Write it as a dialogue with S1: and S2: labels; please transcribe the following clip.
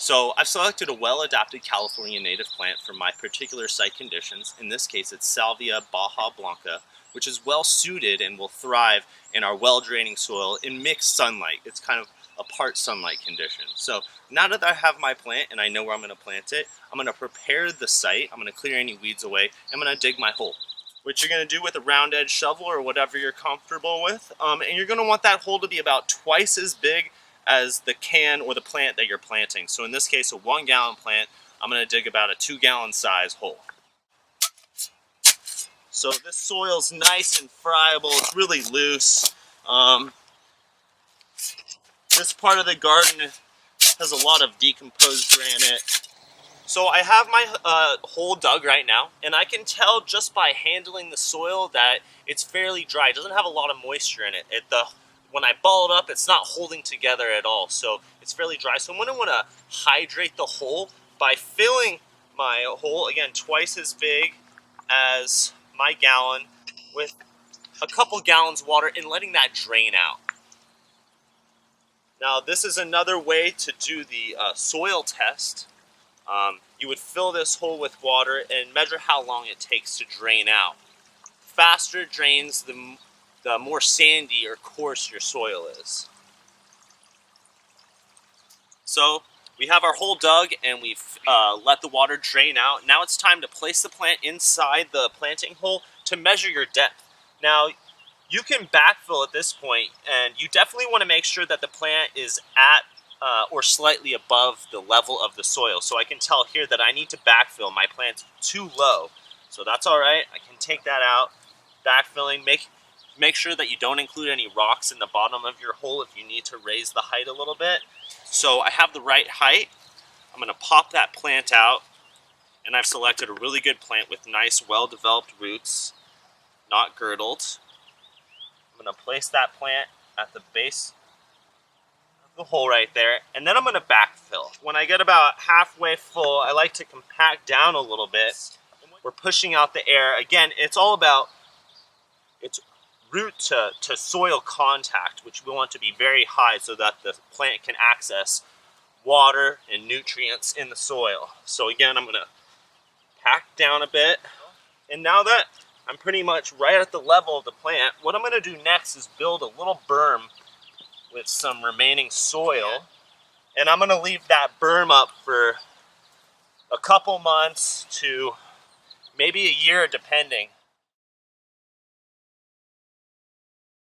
S1: So I've selected a well-adapted California native plant for my particular site conditions. In this case, it's Salvia Baja Blanca, which is well suited and will thrive in our well-draining soil in mixed sunlight. It's kind of a part sunlight condition. So now that I have my plant and I know where I'm going to plant it, I'm going to prepare the site, I'm going to clear any weeds away, I'm going to dig my hole, which you're going to do with a round edge shovel or whatever you're comfortable with. And you're going to want that hole to be about twice as big as the can or the plant that you're planting. So in this case, a 1 gallon plant, I'm going to dig about a 2 gallon size hole. So this soil's nice and friable, it's really loose. This part of the garden has a lot of decomposed granite. So I have my hole dug right now, and I can tell just by handling the soil that it's fairly dry. It doesn't have a lot of moisture in it. When I ball it up, it's not holding together at all, so it's fairly dry. So I'm going to want to hydrate the hole by filling my hole, again, twice as big as my gallon, with a couple gallons of water and letting that drain out. Now, this is another way to do the soil test. You would fill this hole with water and measure how long it takes to drain out. Faster it drains, the more sandy or coarse your soil is. So we have our hole dug and we've let the water drain out. Now it's time to place the plant inside the planting hole to measure your depth. Now you can backfill at this point, and you definitely want to make sure that the plant is at or slightly above the level of the soil. So I can tell here that I need to backfill. My plant's too low, so that's all right. I can take that out. Backfilling, make sure that you don't include any rocks in the bottom of your hole if you need to raise the height a little bit. So I have the right height. I'm going to pop that plant out, and I've selected a really good plant with nice, well-developed roots, not girdled. I'm going to place that plant at the base of the hole right there, and then I'm going to backfill. When I get about halfway full, I like to compact down a little bit. We're pushing out the air. Again, it's all about its root to soil contact, which we want to be very high so that the plant can access water and nutrients in the soil. So again, I'm going to pack down a bit, and now that I'm pretty much right at the level of the plant, what I'm going to do next is build a little berm with some remaining soil, and I'm going to leave that berm up for a couple months to maybe a year, depending.